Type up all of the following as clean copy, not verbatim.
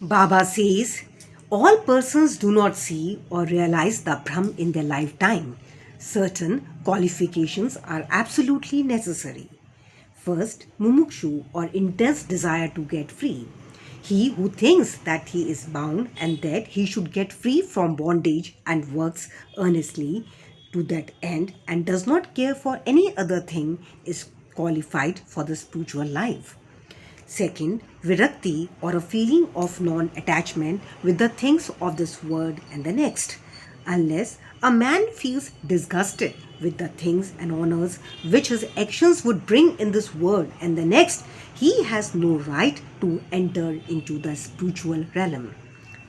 Baba says, all persons do not see or realize the Brahma in their lifetime. Certain qualifications are absolutely necessary. First, mumukshu or intense desire to get free. He who thinks that he is bound and that he should get free from bondage and works earnestly to that end and does not care for any other thing is qualified for the spiritual life. Second, virakti or a feeling of non attachment with the things of this world and the next. Unless a man feels disgusted with the things and honors which his actions would bring in this world and the next, he has no right to enter into the spiritual realm.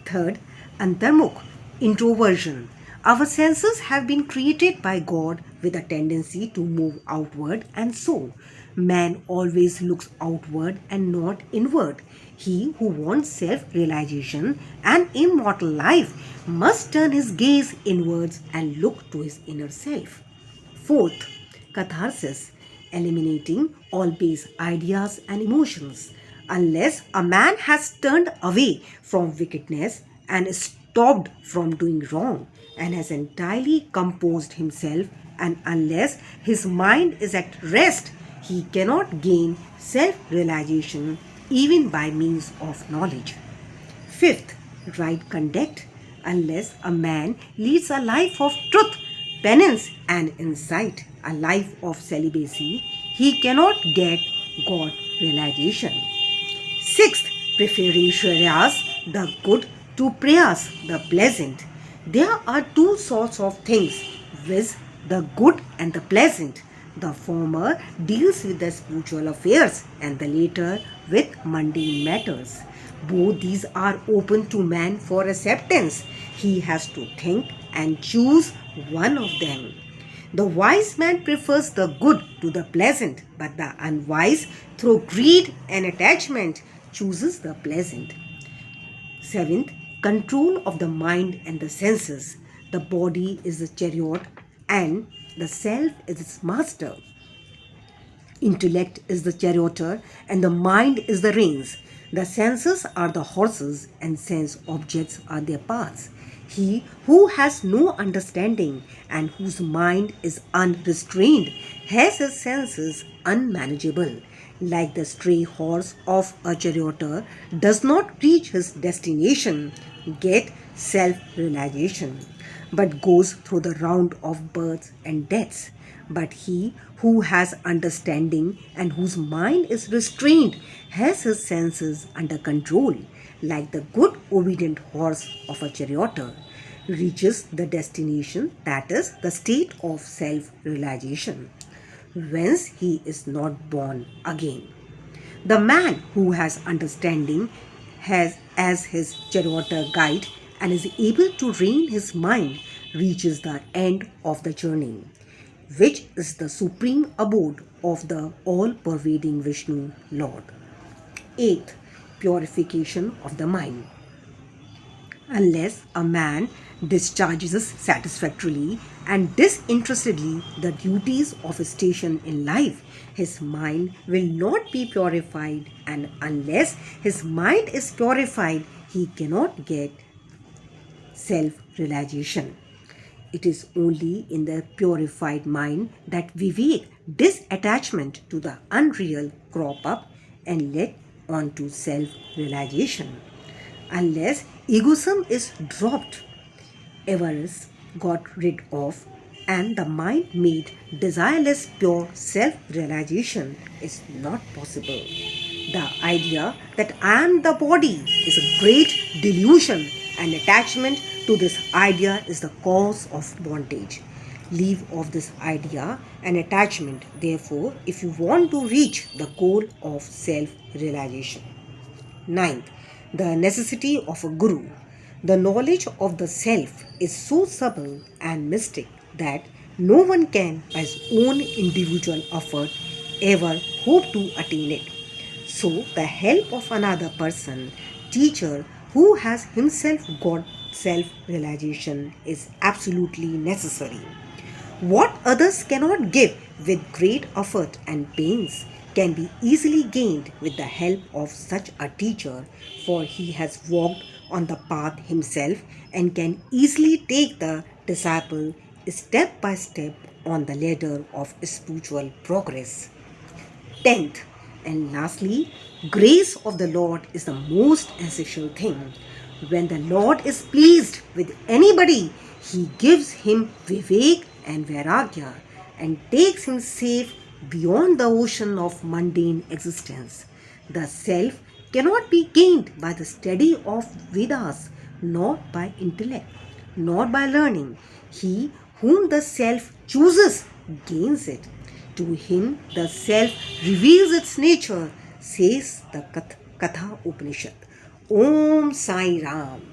Third, antarmukh, introversion. Our senses have been created by God with a tendency to move outward, and so man always looks outward and not inward. He who wants self realization and immortal life must turn his gaze inwards and look to his inner self. Fourth, catharsis, eliminating all base ideas and emotions. Unless a man has turned away from wickedness and stopped from doing wrong and has entirely composed himself, and unless his mind is at rest, he cannot gain self realization even by means of knowledge. Fifth, right conduct. Unless a man leads a life of truth, penance, and insight, a life of celibacy, he cannot get God realization. Sixth, preferring Sharyas, the good, to prayas, the pleasant. There are two sorts of things, viz. The good and the pleasant. The former deals with the spiritual affairs and the latter with mundane matters. Both these are open to man for acceptance. He has to think and choose one of them. The wise man prefers the good to the pleasant, but the unwise, through greed and attachment, chooses the pleasant. Seventh, control of the mind and the senses. The body is the chariot and the self is its master. Intellect is the charioteer and the mind is the reins. The senses are the horses and sense objects are their paths. He who has no understanding and whose mind is unrestrained has his senses unmanageable. Like the stray horse of a charioteer does not reach his destination, get self realization, but goes through the round of births and deaths. But he who has understanding and whose mind is restrained has his senses under control, like the good obedient horse of a charioteer, reaches the destination, that is, the state of self realization, whence he is not born again. The man who has understanding has as his charioteer guide and is able to rein his mind reaches the end of the journey, which is the supreme abode of the all-pervading Vishnu Lord. Eighth, purification of the mind. Unless a man discharges satisfactorily and disinterestedly the duties of his station in life, his mind will not be purified, and unless his mind is purified, he cannot get self realization. It is only in the purified mind that vivek, disattachment to the unreal, crop up and lead on to self realization. Unless egoism is dropped, avarice got rid of, and the mind made desireless, pure self realization is not possible. The idea that I am the body is a great delusion, and attachment to this idea is the cause of bondage. Leave off this idea and attachment, therefore, if you want to reach the goal of self realization. Ninth, the necessity of a guru. The knowledge of the self is so subtle and mystic that no one can, by his own individual effort, ever hope to attain it. So, the help of another person, teacher, who has himself got self realization is absolutely necessary. What others cannot give with great effort and pains, can be easily gained with the help of such a teacher, for he has walked on the path himself and can easily take the disciple step by step on the ladder of spiritual progress. Tenth, and lastly, grace of the Lord is the most essential thing. When the Lord is pleased with anybody, he gives him vivek and vairagya and takes him safe beyond the ocean of mundane existence. The self cannot be gained by the study of Vedas, nor by intellect, nor by learning. He whom the self chooses gains it. To him the self reveals its nature, says the Katha Upanishad. Om Sai Ram.